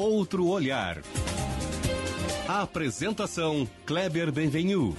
Outro Olhar. A apresentação, Kleber Benvenu.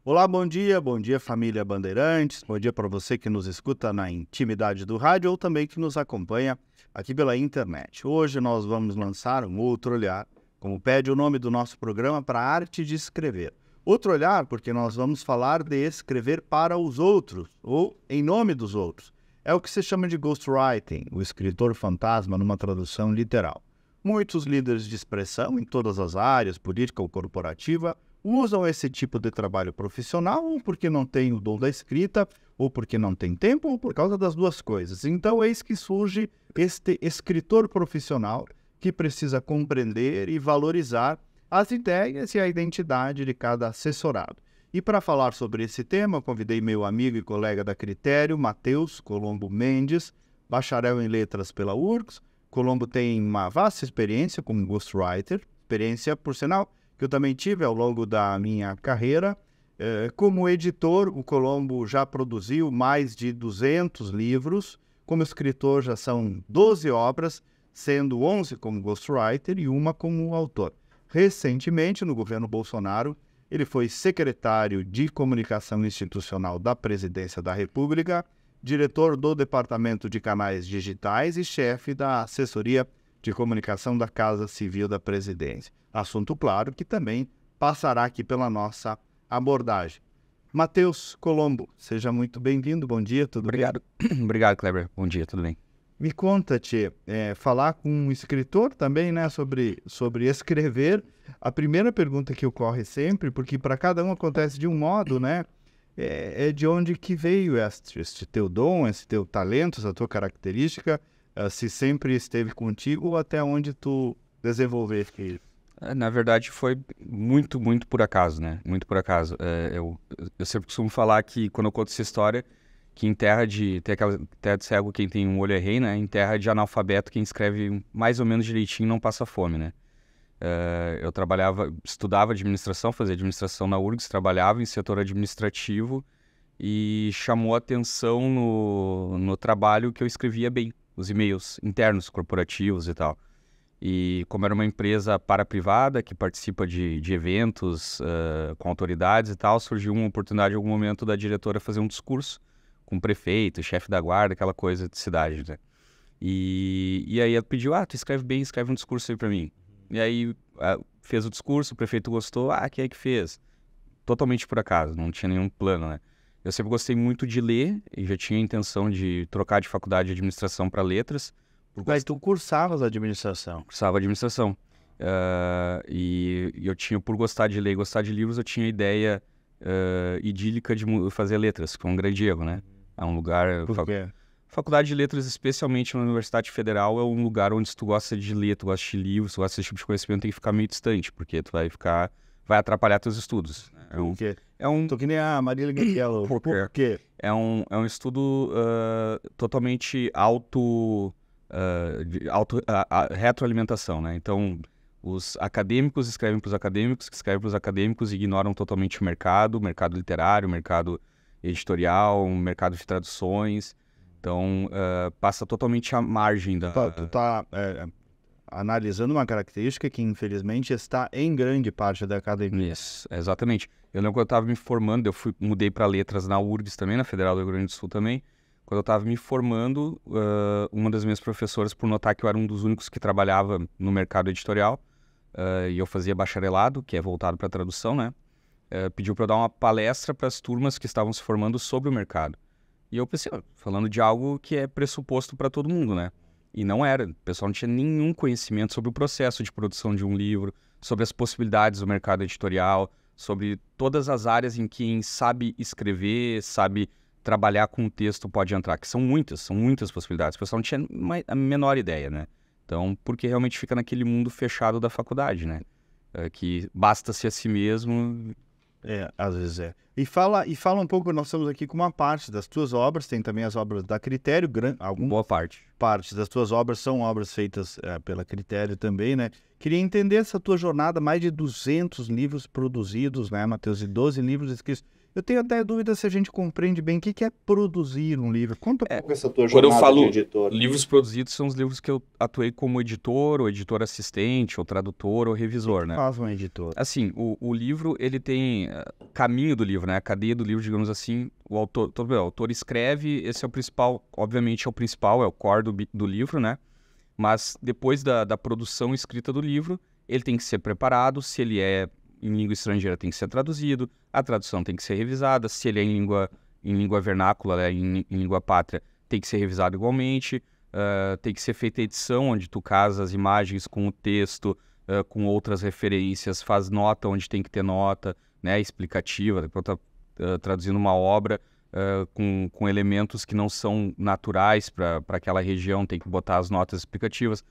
Olá, bom dia família Bandeirantes, bom dia para você que nos escuta na intimidade do rádio ou também que nos acompanha aqui pela internet. Hoje nós vamos lançar um outro olhar, como pede o nome do nosso programa, para a arte de escrever. Outro olhar porque nós vamos falar de escrever para os outros ou em nome dos outros. É o que se chama de ghostwriting, o escritor fantasma numa tradução literal. Muitos líderes de expressão em todas as áreas, política ou corporativa, usam esse tipo de trabalho profissional ou porque não tem o dom da escrita, ou porque não tem tempo, ou por causa das duas coisas. Então, eis que surge este escritor profissional que precisa compreender e valorizar as ideias e a identidade de cada assessorado. E para falar sobre esse tema, convidei meu amigo e colega da Critério, Matheus Colombo Mendes, bacharel em letras pela URGS. Colombo tem uma vasta experiência como ghostwriter, experiência, por sinal, que eu também tive ao longo da minha carreira. Como editor, o Colombo já produziu mais de 200 livros. Como escritor, já são 12 obras, sendo 11 como ghostwriter e uma como autor. Recentemente, no governo Bolsonaro, ele foi secretário de Comunicação Institucional da Presidência da República, diretor do Departamento de Canais Digitais e chefe da Assessoria de Comunicação da Casa Civil da Presidência. Assunto, claro, que também passará aqui pela nossa abordagem. Matheus Colombo, seja muito bem-vindo. Bom dia, tudo bem? Obrigado, Kleber. Bom dia, tudo bem? Me conta, Tchê, falar com um escritor também, né, sobre escrever. A primeira pergunta que ocorre sempre, porque para cada um acontece de um modo, né, é de onde que veio este teu dom, esse teu talento, essa tua característica, se sempre esteve contigo ou até onde tu desenvolveste isso? Na verdade, foi muito por acaso, né? Muito por acaso. Eu sempre costumo falar que, quando eu conto essa história, que em terra de cego quem tem um olho é rei, né? Em terra de analfabeto quem escreve mais ou menos direitinho não passa fome, né? Eu estudava administração, fazia administração na URGS, trabalhava em setor administrativo e chamou a atenção no trabalho que eu escrevia bem, os e-mails internos, corporativos e tal. E como era uma empresa para-privada que participa de eventos com autoridades e tal, surgiu uma oportunidade em algum momento da diretora fazer um discurso com o prefeito, chefe da guarda, aquela coisa de cidade, né? E aí ela pediu, tu escreve bem, escreve um discurso aí pra mim. E aí fez o discurso, o prefeito gostou, quem é que fez? Totalmente por acaso, não tinha nenhum plano, né? Eu sempre gostei muito de ler e já tinha a intenção de trocar de faculdade de administração para letras. Mas tu cursavas administração? Cursava administração. E eu tinha, por gostar de ler e gostar de livros, eu tinha a ideia idílica de fazer letras, que é um grande erro, né? É um lugar... Por quê? Faculdade de letras, especialmente na Universidade Federal, é um lugar onde se tu gosta de ler, tu gosta de livros, tu gosta desse tipo de conhecimento, tem que ficar meio distante, porque tu vai atrapalhar teus estudos. Por quê? Tô que nem a Marília Gabriela. Por quê? É um estudo totalmente retroalimentação, né? Então, os acadêmicos escrevem para os acadêmicos, que escrevem para os acadêmicos e ignoram totalmente o mercado literário, o mercado editorial, o mercado de traduções. Então, passa totalmente à margem da... Tu tá analisando uma característica que, infelizmente, está em grande parte da academia. Isso, exatamente. Eu lembro quando eu estava me formando, mudei para letras na URGS também, na Federal do Rio Grande do Sul também. Quando eu estava me formando, uma das minhas professoras, por notar que eu era um dos únicos que trabalhava no mercado editorial, e eu fazia bacharelado, que é voltado para tradução, né? Pediu para eu dar uma palestra para as turmas que estavam se formando sobre o mercado. E eu pensei, falando de algo que é pressuposto para todo mundo, né? E não era. O pessoal não tinha nenhum conhecimento sobre o processo de produção de um livro, sobre as possibilidades do mercado editorial, sobre todas as áreas em que quem sabe escrever, sabe trabalhar com o texto pode entrar, que são muitas possibilidades. O pessoal não tinha a menor ideia, né? Então, porque realmente fica naquele mundo fechado da faculdade, né? Que basta-se a si mesmo... Às vezes é. E fala um pouco, nós estamos aqui com uma parte das tuas obras, tem também as obras da Critério, boa parte. Partes das tuas obras são obras feitas pela Critério também, né? Queria entender essa tua jornada, mais de 200 livros produzidos, né, Matheus? E 12 livros escritos. Eu tenho até dúvida se a gente compreende bem o que é produzir um livro. Conta um pouco essa tua Quando eu jornada falo de editor. livros produzidos, são os livros que eu atuei como editor, ou editor assistente, ou tradutor, ou revisor, né? Faz um editor. Assim, o livro, ele tem caminho do livro, né? A cadeia do livro, digamos assim. O autor escreve, esse é o principal, obviamente é o principal, é o core do livro, né? Mas depois da produção escrita do livro, ele tem que ser preparado. Se ele é em língua estrangeira, tem que ser traduzido. A tradução tem que ser revisada. Se ele é em língua vernácula, né, em língua pátria, tem que ser revisado igualmente. Tem que ser feita edição, onde tu casa as imagens com o texto, com outras referências, faz nota onde tem que ter nota, né, explicativa. Depois tá traduzindo uma obra com elementos que não são naturais para aquela região, tem que botar as notas explicativas.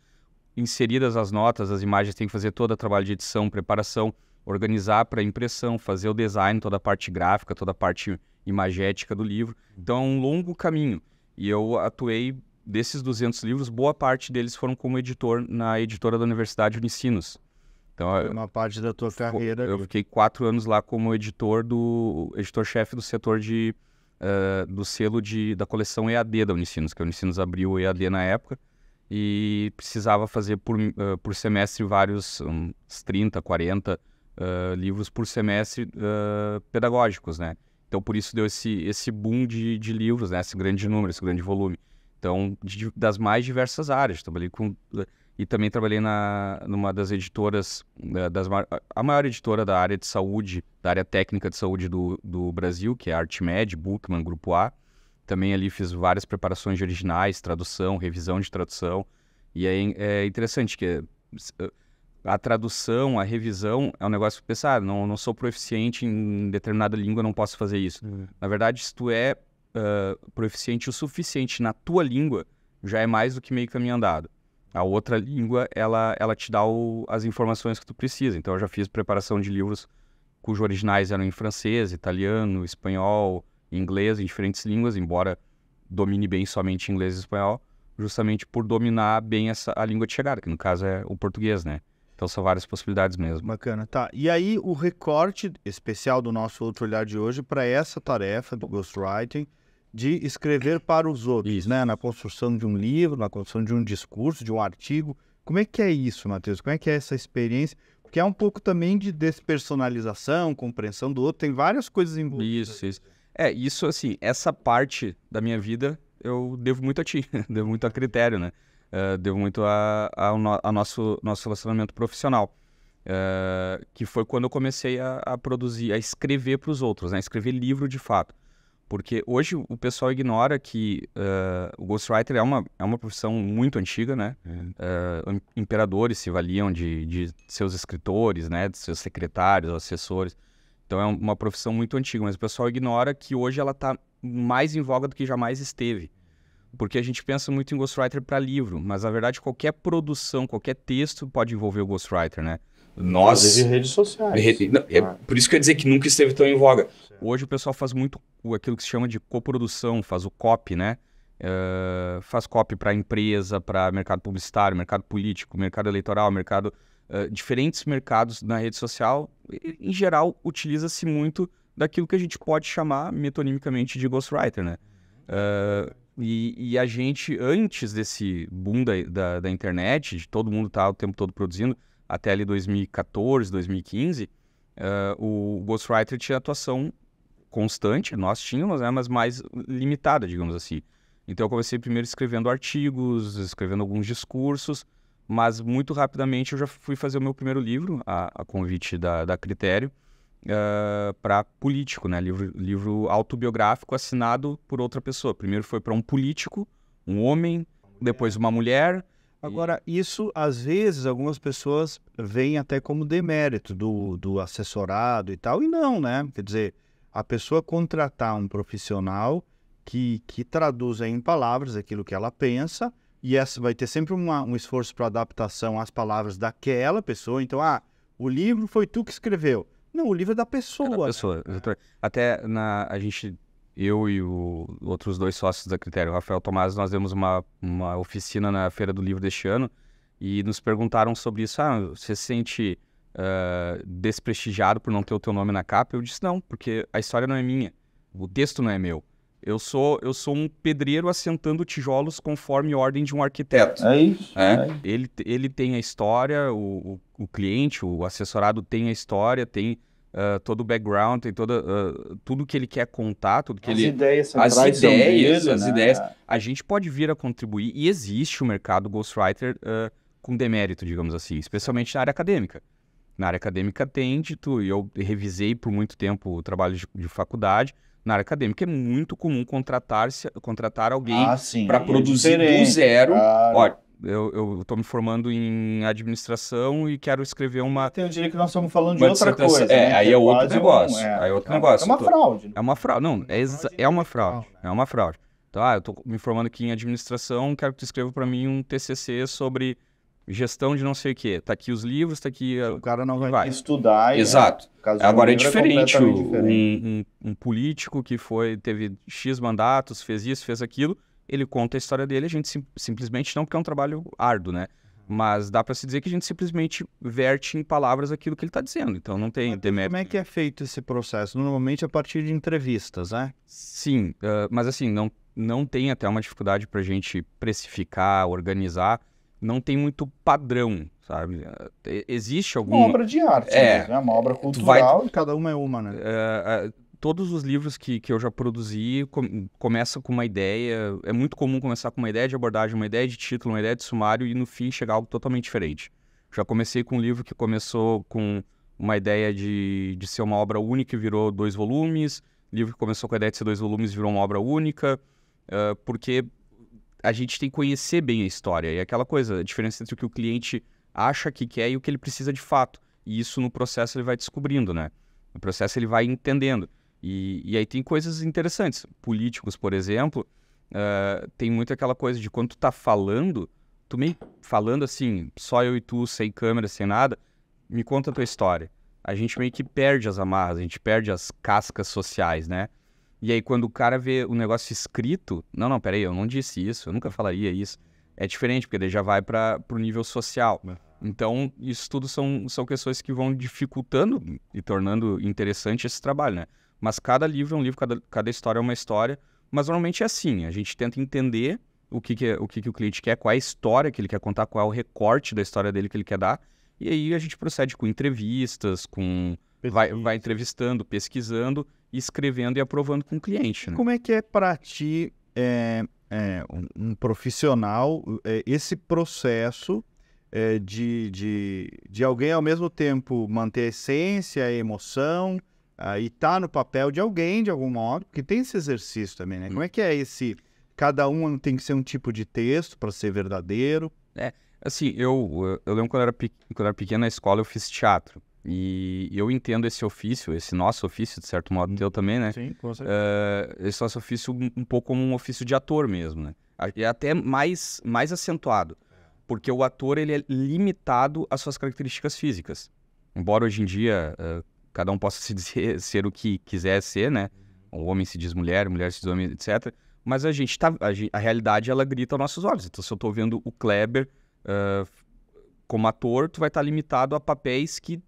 Inseridas as notas, as imagens tem que fazer todo o trabalho de edição, preparação, organizar para impressão, fazer o design, toda a parte gráfica, toda a parte imagética do livro. Então é um longo caminho. E eu atuei, desses 200 livros, boa parte deles foram como editor na editora da Universidade Unicinos. Então, Uma parte da tua carreira. eu fiquei 4 anos lá como editor-chefe do setor do selo da coleção EAD da Unicinos, que a Unicinos abriu o EAD na época e precisava fazer por semestre vários, uns 30, 40 livros por semestre pedagógicos, né? Então, por isso deu esse boom de livros, né? Esse grande número, esse grande volume. Então, das mais diversas áreas. E também trabalhei numa das editoras, a maior editora da área de saúde, da área técnica de saúde do Brasil, que é a ArtMed, Bookman, Grupo A. Também ali fiz várias preparações de originais, tradução, revisão de tradução. E é interessante que a tradução, a revisão é um negócio que pensar, não sou proficiente em determinada língua, não posso fazer isso. Na verdade, se tu é proficiente o suficiente na tua língua, já é mais do que meio caminho andado. A outra língua, ela te dá as informações que tu precisa. Então, eu já fiz preparação de livros cujos originais eram em francês, italiano, espanhol, inglês, em diferentes línguas, embora domine bem somente inglês e espanhol, justamente por dominar bem a língua de chegada, que no caso é o português, né? Então, são várias possibilidades mesmo. Bacana, tá. E aí, o recorte especial do nosso Outro Olhar de hoje para essa tarefa do ghostwriting, de escrever para os outros, Isso. né? Na construção de um livro, na construção de um discurso, de um artigo. Como é que é isso, Matheus? Como é que é essa experiência? Porque é um pouco também de despersonalização, compreensão do outro, tem várias coisas envolvidas. Isso. Isso assim, essa parte da minha vida eu devo muito a ti, devo muito a critério, né? Devo muito ao nosso relacionamento profissional. Que foi quando eu comecei a produzir, a escrever para os outros, né? Escrever livro de fato. Porque hoje o pessoal ignora que o ghostwriter é uma profissão muito antiga, né? Imperadores se valiam de seus escritores, né? De seus secretários, assessores. Então é uma profissão muito antiga, mas o pessoal ignora que hoje ela está mais em voga do que jamais esteve. Porque a gente pensa muito em ghostwriter para livro, mas na verdade qualquer produção, qualquer texto pode envolver o ghostwriter, né? Inclusive redes sociais. Por isso que eu ia dizer que nunca esteve tão em voga. Hoje o pessoal faz muito aquilo que se chama de coprodução, faz o copy, né? Faz copy para empresa, para mercado publicitário, mercado político, mercado eleitoral, diferentes mercados na rede social. Em geral, utiliza-se muito daquilo que a gente pode chamar metonimicamente de ghostwriter, né? E a gente, antes desse boom da internet, de todo mundo estar o tempo todo produzindo, até ali 2014, 2015, o ghostwriter tinha atuação constante, nós tínhamos, né, mas mais limitada, digamos assim. Então eu comecei primeiro escrevendo artigos, escrevendo alguns discursos, mas muito rapidamente eu já fui fazer o meu primeiro livro, a convite da Critério, para político, né, livro autobiográfico assinado por outra pessoa. Primeiro foi para um político, um homem, depois uma mulher. Agora, isso, às vezes, algumas pessoas veem até como demérito do assessorado e tal, e não, né? Quer dizer, a pessoa contratar um profissional que traduza em palavras aquilo que ela pensa, e essa vai ter sempre um esforço para adaptação às palavras daquela pessoa. Então, o livro foi tu que escreveu. Não, o livro é da pessoa. Até a gente... Eu e outros 2 sócios da Critério, o Rafael Tomás, nós demos uma oficina na Feira do Livro deste ano e nos perguntaram sobre isso. Você se sente desprestigiado por não ter o teu nome na capa. Eu disse, não, porque a história não é minha, o texto não é meu. Eu sou um pedreiro assentando tijolos conforme ordem de um arquiteto. É isso. Ele tem a história, o cliente, o assessorado tem a história, tem todo o background, tem tudo que ele quer contar, tudo que as ideias. A gente pode vir a contribuir, e existe o mercado ghostwriter com demérito, digamos assim, especialmente na área acadêmica. Na área acadêmica tem e eu revisei por muito tempo o trabalho de faculdade. Na área acadêmica é muito comum contratar alguém para produzir do zero. Olha, eu estou me formando em administração e quero escrever uma... Tem um dia que nós estamos falando de outra coisa. Aí é outro negócio. É uma fraude. É uma fraude. Não, é uma fraude. É uma fraude. Então, eu estou me formando aqui em administração, quero que tu escreva para mim um TCC sobre gestão de não sei o quê. Tá aqui os livros, tá aqui... O cara não vai estudar. Exato. Agora é diferente. Um político que teve X mandatos, fez isso, fez aquilo, ele conta a história dele, a gente simplesmente não, porque é um trabalho árduo, né? Mas dá para se dizer que a gente simplesmente verte em palavras aquilo que ele está dizendo. Então não tem demérito. Como é que é feito esse processo? Normalmente a partir de entrevistas, né? Sim, mas assim, não tem até uma dificuldade para a gente precificar, organizar. Não tem muito padrão, sabe? Existe algum... Uma obra de arte, né? Uma obra cultural, e cada uma é uma, né? Todos os livros que eu já produzi começam com uma ideia. É muito comum começar com uma ideia de abordagem, uma ideia de título, uma ideia de sumário e no fim chegar a algo totalmente diferente. Já comecei com um livro que começou com uma ideia de ser uma obra única e virou 2 volumes. Livro que começou com a ideia de ser 2 volumes e virou uma obra única. Porque a gente tem que conhecer bem a história. E aquela coisa, a diferença entre o que o cliente acha que quer e o que ele precisa de fato. E isso no processo ele vai descobrindo, né? No processo ele vai entendendo. E aí tem coisas interessantes. Políticos, por exemplo, tem muito aquela coisa de quando tu tá falando, tu meio falando assim, só eu e tu, sem câmera, sem nada, me conta a tua história. A gente meio que perde as amarras, a gente perde as cascas sociais, né? E aí quando o cara vê o negócio escrito, não, peraí, eu não disse isso, eu nunca falaria isso. É diferente, porque daí já vai para o nível social. Então, isso tudo são questões que vão dificultando e tornando interessante esse trabalho, né? Mas cada livro é um livro, cada história é uma história. Mas normalmente é assim, a gente tenta entender o que o cliente quer, qual é a história que ele quer contar, qual é o recorte da história dele que ele quer dar. E aí a gente procede com entrevistas, vai entrevistando, pesquisando, escrevendo e aprovando com o cliente, né? Como é que é para ti, um profissional, esse processo de alguém ao mesmo tempo manter a essência, a emoção, e tá no papel de alguém, de algum modo, porque tem esse exercício também, né? Como é que é esse... Cada um tem que ser um tipo de texto para ser verdadeiro? Assim, eu lembro quando eu era pequeno na escola eu fiz teatro. E eu entendo esse ofício, esse nosso ofício, de certo modo, teu também, né? Sim, com certeza. Esse nosso ofício um pouco como um ofício de ator mesmo, né? É até mais acentuado, porque o ator ele é limitado às suas características físicas. Embora hoje em dia cada um possa se dizer ser o que quiser ser, né? O homem se diz mulher, mulher se diz homem, etc. Mas a realidade ela grita aos nossos olhos. Então, se eu estou vendo o Kleber como ator, tu vai estar limitado a papéis que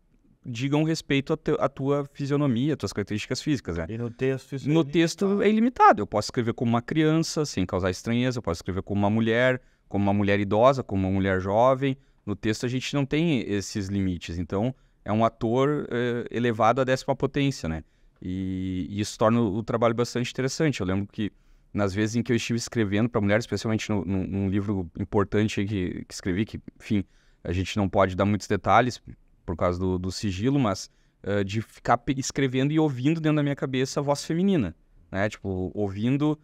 digam respeito à tua fisionomia, às tuas características físicas, né? E no texto isso no texto é ilimitado. Eu posso escrever como uma criança, sem causar estranheza. Eu posso escrever como uma mulher idosa, como uma mulher jovem. No texto a gente não tem esses limites. Então, é um ator elevado à 10ª potência, né? E isso torna o trabalho bastante interessante. Eu lembro que nas vezes em que eu estive escrevendo para mulheres, especialmente num livro importante aí que escrevi, que, enfim, a gente não pode dar muitos detalhes por causa do sigilo, mas de ficar escrevendo e ouvindo dentro da minha cabeça a voz feminina, né? Tipo, ouvindo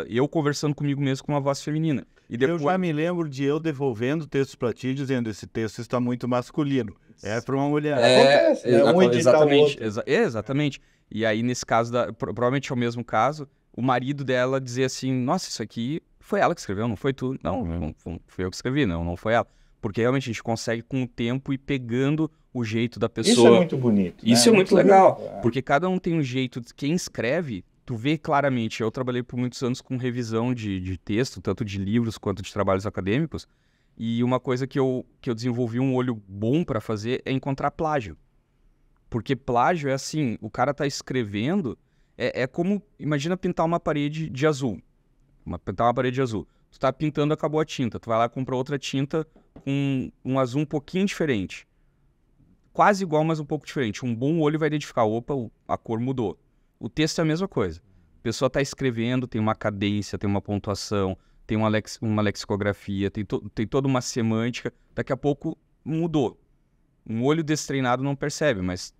eu conversando comigo mesmo com uma voz feminina. E depois... Eu já me lembro de eu devolvendo textos para ti, dizendo esse texto está muito masculino. É para uma mulher. Acontece, né? Um editar o outro. Exatamente. E aí, nesse caso, provavelmente é o mesmo caso, o marido dela dizer assim, nossa, isso aqui foi ela que escreveu, não foi tu? Não fui eu que escrevi, não foi ela. Porque realmente a gente consegue com o tempo ir pegando o jeito da pessoa. Isso é muito bonito. Isso é muito legal, porque cada um tem um jeito, quem escreve, tu vê claramente. Eu trabalhei por muitos anos com revisão de texto, tanto de livros quanto de trabalhos acadêmicos, E uma coisa que eu desenvolvi um olho bom para fazer é encontrar plágio. Porque plágio é assim, o cara tá escrevendo, é como, imagina pintar uma parede de azul. Pintar uma parede de azul. Tu tá pintando, acabou a tinta. Tu vai lá e compra outra tinta com um azul um pouquinho diferente. Quase igual, mas um pouco diferente. Um bom olho vai identificar, opa, a cor mudou. O texto é a mesma coisa. A pessoa tá escrevendo, tem uma cadência, tem uma pontuação, tem uma lexicografia, tem toda uma semântica. Daqui a pouco mudou. Um olho destreinado não percebe, mas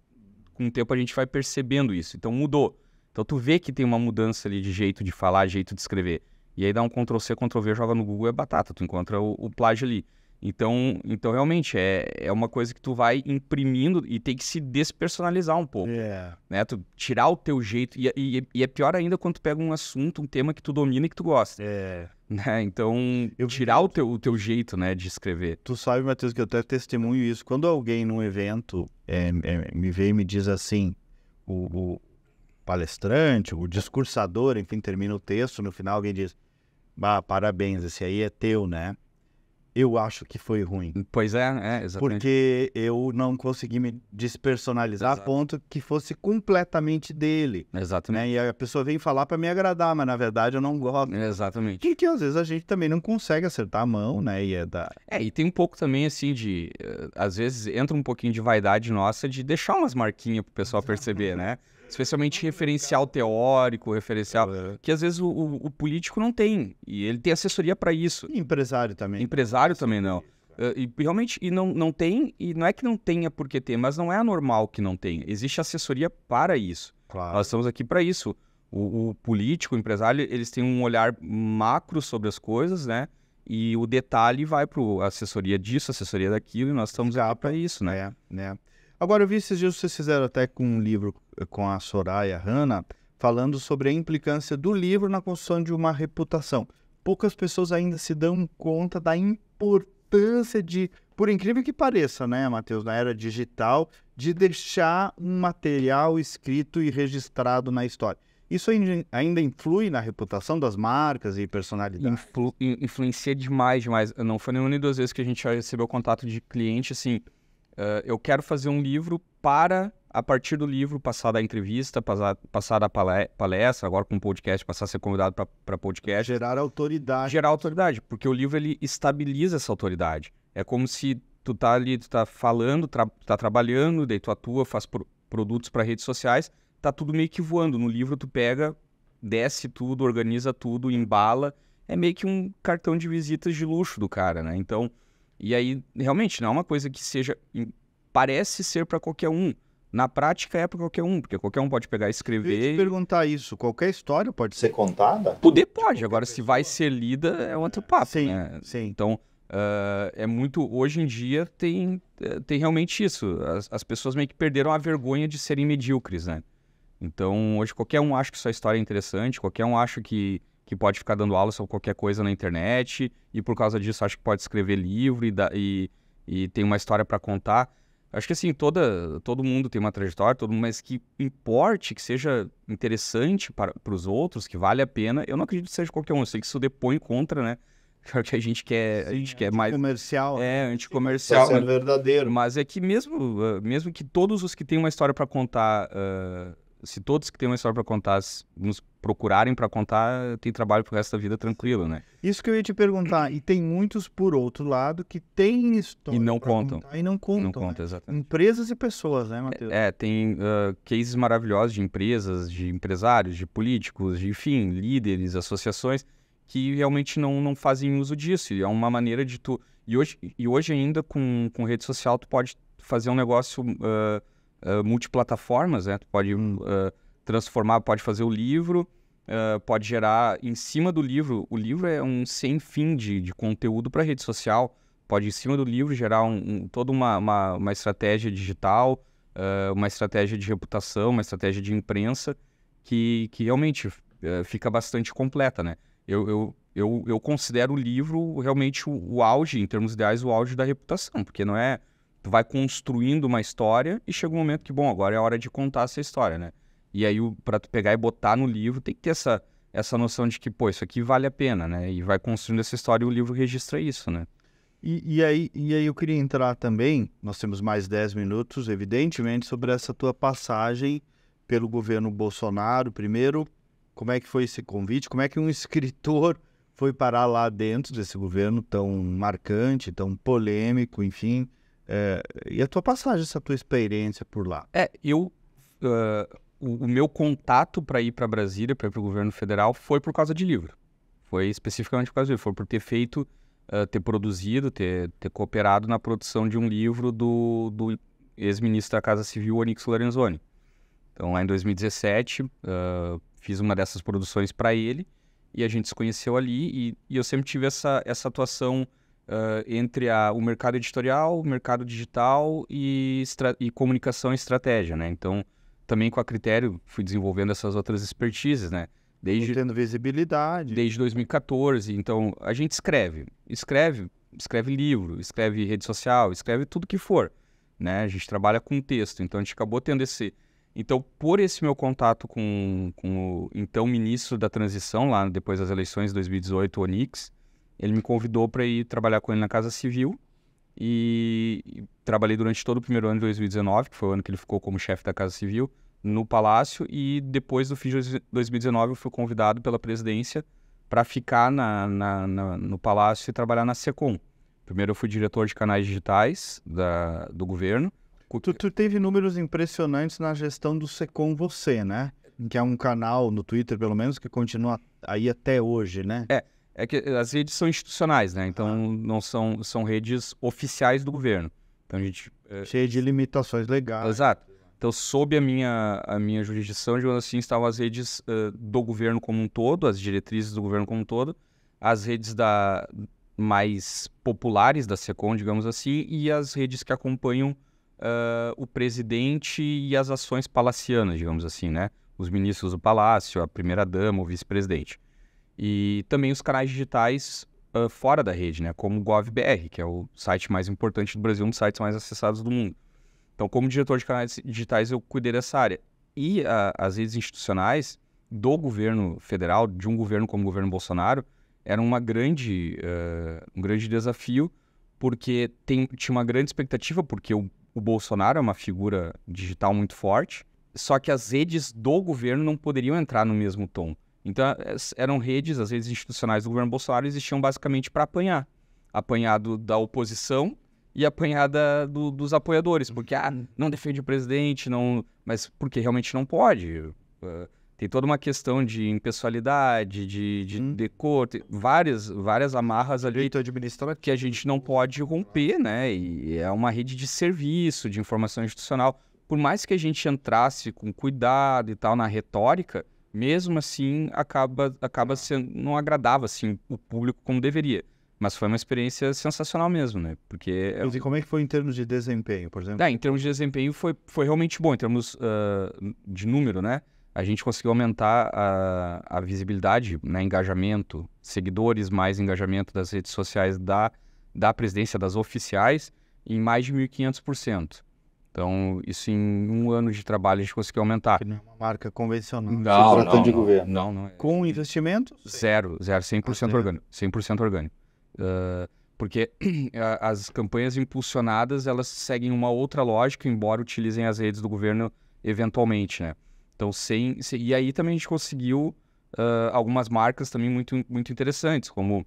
com o tempo a gente vai percebendo isso. Então mudou. Então tu vê que tem uma mudança ali de jeito de falar, jeito de escrever. E aí dá um Ctrl+C, Ctrl+V, joga no Google, é batata. Tu encontra o plágio ali. Então realmente, é uma coisa que tu vai imprimindo e tem que se despersonalizar um pouco. Né? Tu tirar o teu jeito. E é pior ainda quando tu pega um assunto, um tema que tu domina e que tu gosta. Né? Então, tirar o teu jeito, né, de escrever. Tu sabe, Matheus, que eu até testemunho isso. Quando alguém num evento me vê e me diz assim, o palestrante, o discursador, enfim, termina o texto, no final alguém diz, parabéns, esse aí é teu, né? Eu acho que foi ruim. Pois é, exatamente. Porque eu não consegui me despersonalizar a ponto que fosse completamente dele. Exatamente. Né? E a pessoa vem falar para me agradar, mas na verdade eu não gosto. Exatamente. Porque às vezes a gente também não consegue acertar a mão, né? E tem um pouco também, assim, de... às vezes entra um pouquinho de vaidade nossa de deixar umas marquinhas pro pessoal perceber, né? Especialmente referencial teórico, referencial... Que às vezes o político não tem. E ele tem assessoria para isso. E empresário também. Empresário também não. E realmente não tem, e não é que não tenha porque tem, mas não é anormal que não tenha. Existe assessoria para isso. Claro. Nós estamos aqui para isso. O político, o empresário, eles têm um olhar macro sobre as coisas, né? E o detalhe vai para a assessoria disso, assessoria daquilo, e nós estamos aqui para isso, né? Agora, eu vi esses dias vocês fizeram até com um livro com a Soraya Hanna, falando sobre a implicância do livro na construção de uma reputação. Poucas pessoas ainda se dão conta da importância de, por incrível que pareça, né, Matheus, na era digital, de deixar um material escrito e registrado na história. Isso ainda influi na reputação das marcas e personalidades? Influencia demais. Não foi nenhuma nem duas vezes que a gente já recebeu contato de cliente, assim, eu quero fazer um livro para, a partir do livro, passar da entrevista, passar da palestra, agora com podcast, passar a ser convidado para podcast. Gerar autoridade. Gerar autoridade, porque o livro, ele estabiliza essa autoridade. É como se tu tá ali, tu tá falando, tá trabalhando, daí tu atua, faz produtos para redes sociais, tá tudo meio que voando. No livro tu pega, desce tudo, organiza tudo, embala. É meio que um cartão de visitas de luxo do cara, né? Então, e aí, realmente, não é uma coisa que seja... Parece ser para qualquer um. Na prática é para qualquer um, porque qualquer um pode pegar e escrever... Eu ia te perguntar isso. Qualquer história pode ser contada? Poder pode. Agora, se vai ser lida, é outro papo. Sim, né? sim. Então, é muito... Hoje em dia tem realmente isso. As pessoas meio que perderam a vergonha de serem medíocres, né? Então, hoje qualquer um acha que sua história é interessante, qualquer um acha que pode ficar dando aula sobre qualquer coisa na internet, e por causa disso acha que pode escrever livro e tem uma história para contar. Acho que assim, todo mundo tem uma trajetória, mas que importe, que seja interessante para os outros, que vale a pena, eu não acredito que seja qualquer um. Eu sei que isso depõe contra, né? Porque a gente quer mais... Comercial. Anticomercial. Sendo verdadeiro. Mas é que mesmo que todos os que têm uma história para contar... se todos que têm uma história para contar nos procurarem para contar, tem trabalho pro resto da vida tranquilo, né? Isso que eu ia te perguntar. E tem muitos, por outro lado, que têm história e não contam. E não contam. Não contam, exatamente. Empresas e pessoas, né, Matheus? Tem cases maravilhosos de empresas, de empresários, de políticos, de, enfim, líderes, associações, que realmente não fazem uso disso. E é uma maneira de tu... E hoje ainda, com rede social, tu pode fazer um negócio... multiplataformas, né? Tu pode transformar, pode fazer o livro, pode gerar em cima do livro. O livro é um sem fim de conteúdo para rede social. Pode, em cima do livro, gerar toda uma estratégia digital, uma estratégia de reputação, uma estratégia de imprensa que realmente fica bastante completa, né? Eu considero o livro realmente o auge, em termos ideais, o auge da reputação, porque não é... Tu vai construindo uma história e chega um momento que, bom, agora é a hora de contar essa história, né? E aí, para tu pegar e botar no livro, tem que ter essa noção de que, pô, isso aqui vale a pena, né? E vai construindo essa história e o livro registra isso, né? E aí eu queria entrar também, nós temos mais 10 minutos, evidentemente, sobre essa tua passagem pelo governo Bolsonaro. Primeiro, como é que foi esse convite? Como é que um escritor foi parar lá dentro desse governo tão marcante, tão polêmico, enfim? E a tua passagem, essa tua experiência por lá? O meu contato para ir para Brasília, para ir para o governo federal, foi por causa de livro. Foi especificamente por causa de livro. Foi por ter feito, ter produzido, ter cooperado na produção de um livro do ex-ministro da Casa Civil, Onyx Lorenzoni. Então, lá em 2017, fiz uma dessas produções para ele e a gente se conheceu ali e eu sempre tive essa atuação entre o mercado editorial, o mercado digital e comunicação e estratégia, né? Então, também com a Critério, fui desenvolvendo essas outras expertises, né? Tendo visibilidade. Desde 2014. Então, a gente escreve livro, escreve rede social, escreve tudo que for, né? A gente trabalha com texto, então a gente acabou tendo esse... Então, por esse meu contato com o então ministro da transição, lá depois das eleições de 2018, o Onyx, ele me convidou para ir trabalhar com ele na Casa Civil e trabalhei durante todo o primeiro ano de 2019, que foi o ano que ele ficou como chefe da Casa Civil, no Palácio, e depois do fim de 2019 eu fui convidado pela presidência para ficar no Palácio e trabalhar na SECOM. Primeiro eu fui diretor de canais digitais do governo. Tu teve números impressionantes na gestão do SECOM Você, né? Que é um canal no Twitter, pelo menos, que continua aí até hoje, né? É que as redes são institucionais, né? Então não são redes oficiais do governo. Então a gente... Cheia de limitações legais. Exato. Então, sob a minha jurisdição, digamos assim, estavam as redes do governo como um todo, as diretrizes do governo como um todo, as redes mais populares da SECOM, digamos assim, e as redes que acompanham o presidente e as ações palacianas, digamos assim, né? Os ministros do Palácio, a primeira-dama, o vice-presidente. E também os canais digitais fora da rede, né? Como o GovBR, que é o site mais importante do Brasil, um dos sites mais acessados do mundo. Então, como diretor de canais digitais, eu cuidei dessa área. E as redes institucionais do governo federal, de um governo como o governo Bolsonaro, eram um grande desafio, porque tinha uma grande expectativa, porque o Bolsonaro é uma figura digital muito forte, só que as redes do governo não poderiam entrar no mesmo tom. Então, eram redes, as redes institucionais do governo Bolsonaro existiam basicamente para apanhar. Apanhar da oposição e apanhar dos apoiadores, porque não defende o presidente, mas porque realmente não pode. Tem toda uma questão de impessoalidade, de decor, várias amarras ali que a gente não pode romper, né? E é uma rede de serviço, de informação institucional. Por mais que a gente entrasse com cuidado e tal na retórica, mesmo assim acaba sendo, não agradava assim, o público como deveria. Mas foi uma experiência sensacional mesmo, né? Porque... E como é que foi em termos de desempenho, por exemplo? Em termos de desempenho foi realmente bom, em termos de número, né? A gente conseguiu aumentar a visibilidade, né? Engajamento, seguidores, mais engajamento das redes sociais da presidência, das oficiais, em mais de 1.500%. Então, isso em um ano de trabalho a gente conseguiu aumentar. Que não é uma marca convencional. Não, de governo. Não. Com investimento? Zero, 100% orgânico. 100% orgânico. Porque as campanhas impulsionadas, elas seguem uma outra lógica, embora utilizem as redes do governo eventualmente, né? Então, e aí também a gente conseguiu algumas marcas também muito, muito interessantes, como,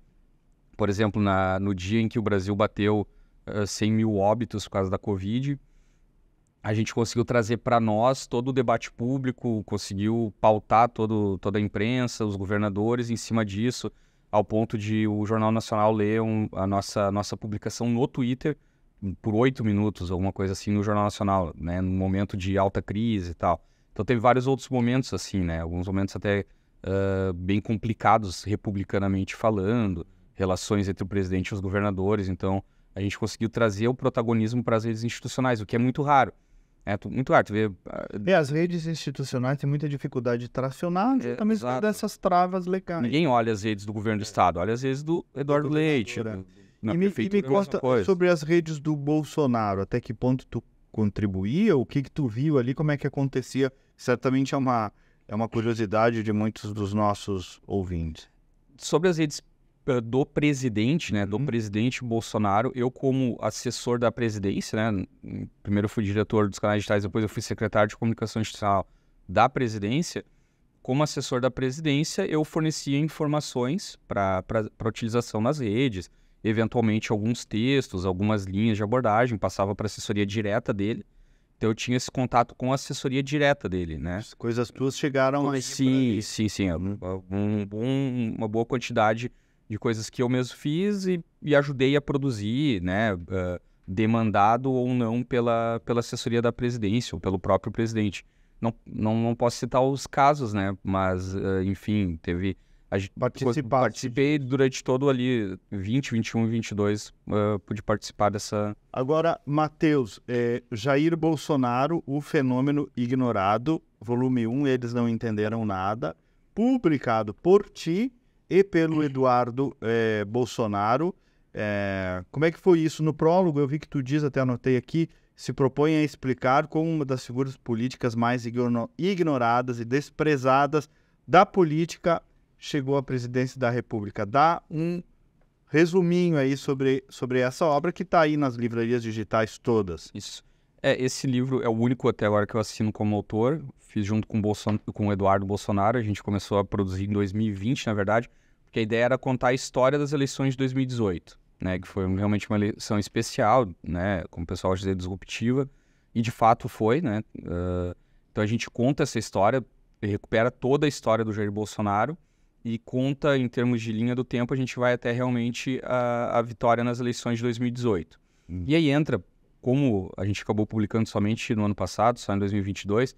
por exemplo, no dia em que o Brasil bateu 100 mil óbitos por causa da Covid, a gente conseguiu trazer para nós todo o debate público, conseguiu pautar toda a imprensa, os governadores em cima disso, ao ponto de o Jornal Nacional ler a nossa publicação no Twitter por 8 minutos, alguma coisa assim, no Jornal Nacional, né, no momento de alta crise e tal. Então teve vários outros momentos assim, né, alguns momentos até bem complicados, republicanamente falando, relações entre o presidente e os governadores. Então a gente conseguiu trazer o protagonismo para as redes institucionais, o que é muito raro. Muito raro, tu vê... as redes institucionais têm muita dificuldade de tracionar, também dessas travas legais. Ninguém olha as redes do governo do estado, olha as redes do Eduardo Leite. E me conta sobre as redes do Bolsonaro, até que ponto tu contribuía, o que tu viu ali, como é que acontecia? Certamente é uma curiosidade de muitos dos nossos ouvintes. Sobre as redes do presidente, né, do presidente Bolsonaro, eu como assessor da presidência, né, primeiro eu fui diretor dos canais digitais, depois eu fui secretário de comunicação institucional da presidência. Como assessor da presidência, eu fornecia informações para utilização nas redes, eventualmente alguns textos, algumas linhas de abordagem, passava para a assessoria direta dele. Então eu tinha esse contato com a assessoria direta dele, né? As coisas tuas chegaram aí. Sim. Uma boa quantidade de coisas que eu mesmo fiz e ajudei a produzir, né? Demandado ou não pela assessoria da presidência ou pelo próprio presidente. Não posso citar os casos, né? Mas, enfim, teve... Participei durante todo ali, 20, 21 e 22, pude participar dessa... Agora, Matheus, Jair Bolsonaro, o fenômeno ignorado, volume 1, Eles Não Entenderam Nada, publicado por ti e pelo Eduardo Bolsonaro. Como é que foi isso? No prólogo, eu vi que tu diz, até anotei aqui, se propõe a explicar como uma das figuras políticas mais ignoradas e desprezadas da política chegou à presidência da República. Dá um resuminho aí sobre essa obra que está aí nas livrarias digitais todas. Isso. Esse livro é o único até agora que eu assino como autor. Fiz junto com o Eduardo Bolsonaro. A gente começou a produzir em 2020, na verdade, porque a ideia era contar a história das eleições de 2018. Né, que foi realmente uma eleição especial, né, como o pessoal diz, disruptiva, e de fato foi, né, então a gente conta essa história, recupera toda a história do Jair Bolsonaro e conta em termos de linha do tempo, a gente vai até realmente a vitória nas eleições de 2018. E aí entra, como a gente acabou publicando somente no ano passado, só em 2022,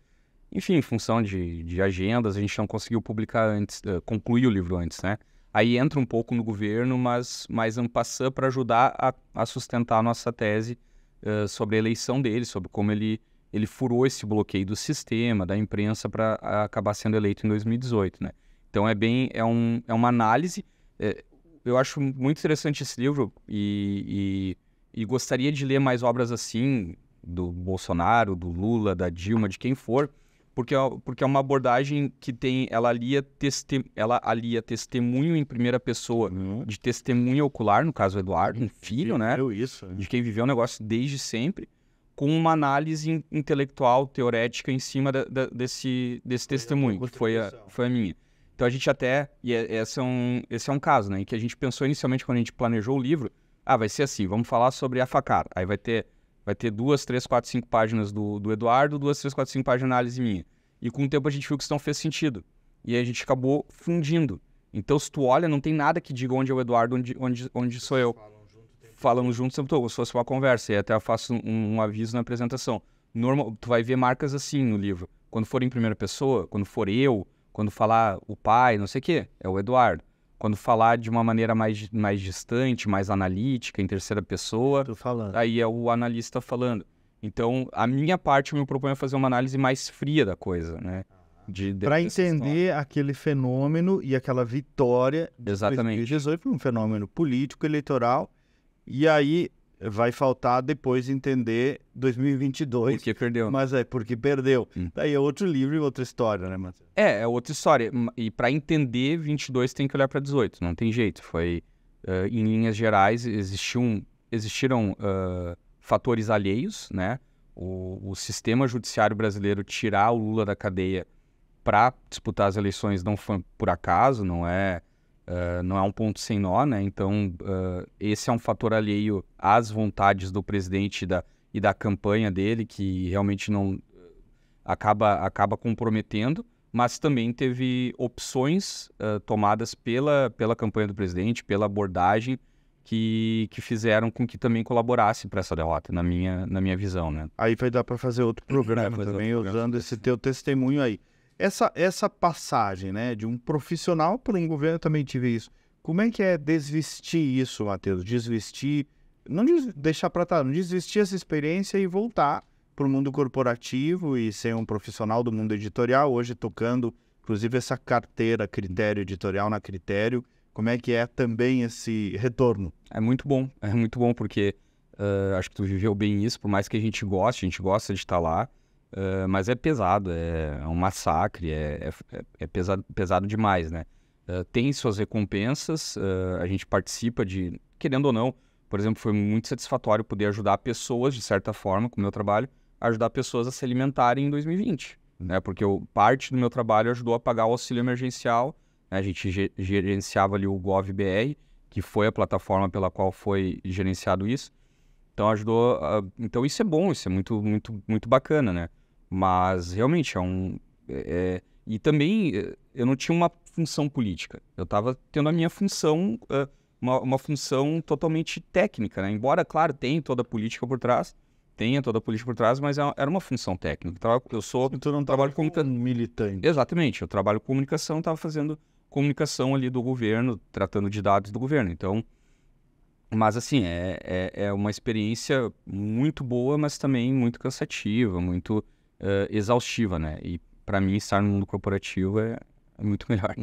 enfim, em função de agendas, a gente não conseguiu publicar antes, concluir o livro antes, né. Aí entra um pouco no governo, mas mais en passant para ajudar a sustentar a nossa tese sobre a eleição dele, sobre como ele furou esse bloqueio do sistema, da imprensa, para acabar sendo eleito em 2018, né? Então é uma análise. Eu acho muito interessante esse livro e gostaria de ler mais obras assim, do Bolsonaro, do Lula, da Dilma, de quem for, porque é uma abordagem que ela alia testemunho em primeira pessoa, de testemunha ocular, no caso o Eduardo, um filho, né? De quem viveu o negócio desde sempre, com uma análise intelectual, teorética, em cima desse testemunho, que foi a minha. Então a gente até, esse é um caso, né, em que a gente pensou inicialmente, quando a gente planejou o livro, vai ser assim, vamos falar sobre a facada, aí vai ter 2, 3, 4, 5 páginas do Eduardo, 2, 3, 4, 5 páginas de análise minha. E com o tempo a gente viu que isso não fez sentido. E aí a gente acabou fundindo. Então, se tu olha, não tem nada que diga onde é o Eduardo, onde sou eu. Falamos juntos sempre, como se fosse uma conversa. E até eu faço um aviso na apresentação. Tu vai ver marcas assim no livro. Quando for em primeira pessoa, quando for eu, quando falar o pai, não sei o quê, é o Eduardo. Quando falar de uma maneira mais distante, mais analítica, em terceira pessoa, aí é o analista falando. Então, a minha parte, eu me proponho a fazer uma análise mais fria da coisa, né? Para entender aquele fenômeno e aquela vitória de 2018, foi um fenômeno político, eleitoral, e aí vai faltar depois entender 2022. Porque perdeu. Mas porque perdeu. Daí é outro livro e outra história, né, Matheus? É outra história. E para entender 22 tem que olhar para 18, não tem jeito. Foi, em linhas gerais, existiram fatores alheios, né? O sistema judiciário brasileiro tirar o Lula da cadeia para disputar as eleições não foi por acaso, não é um ponto sem nó, né? Então, esse é um fator alheio às vontades do presidente e da campanha dele, que realmente não acaba comprometendo, mas também teve opções tomadas pela campanha do presidente, pela abordagem, que fizeram com que também colaborasse para essa derrota, na minha visão, né? Aí vai dar para fazer outro programa também, usando esse teu testemunho aí. Essa passagem, né, de um profissional para um governo, eu também tive isso. Como é que é desvestir isso, Matheus? Desvestir, não deixar para trás, não desvestir essa experiência e voltar para o mundo corporativo e ser um profissional do mundo editorial, hoje tocando, inclusive, essa carteira Critério Editorial na Critério. Como é que é também esse retorno? É muito bom porque acho que tu viveu bem isso, por mais que a gente gosta de estar lá, mas é pesado, é um massacre, é pesado demais, né? tem suas recompensas, a gente participa de, querendo ou não, por exemplo, foi muito satisfatório poder ajudar pessoas, de certa forma, com o meu trabalho, ajudar pessoas a se alimentarem em 2020, né? Porque parte do meu trabalho ajudou a pagar o auxílio emergencial, né? A gente gerenciava ali o GovBR, que foi a plataforma pela qual foi gerenciado isso. Então ajudou, então isso é bom, isso é muito, muito, muito bacana, né? Mas realmente e também eu não tinha uma função política, eu estava tendo a minha função, uma função totalmente técnica, né? Embora, claro, tenha toda a política por trás, mas era uma função técnica. Eu sou... Tu não trabalho como militante. Exatamente, eu trabalho com comunicação, estava fazendo comunicação ali do governo, tratando de dados do governo, então... Mas, assim, é uma experiência muito boa, mas também muito cansativa, muito exaustiva, né? E, para mim, estar no mundo corporativo é muito melhor.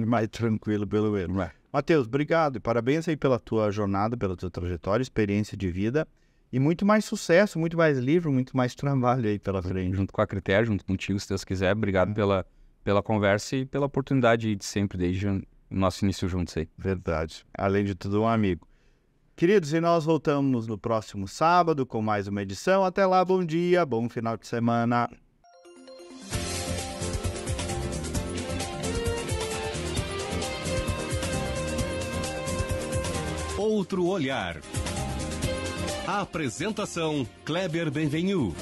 Mais tranquilo, pelo menos. Matheus, obrigado e parabéns aí pela tua jornada, pela tua trajetória, experiência de vida e muito mais sucesso, muito mais livro, muito mais trabalho aí pela frente. Junto com a Critério, junto contigo, se Deus quiser. Obrigado pela conversa e pela oportunidade de sempre, desde o nosso início juntos aí. Verdade. Além de tudo, um amigo. Queridos, e nós voltamos no próximo sábado com mais uma edição. Até lá, bom dia, bom final de semana. Outro olhar. Apresentação: Kleber Benvenu.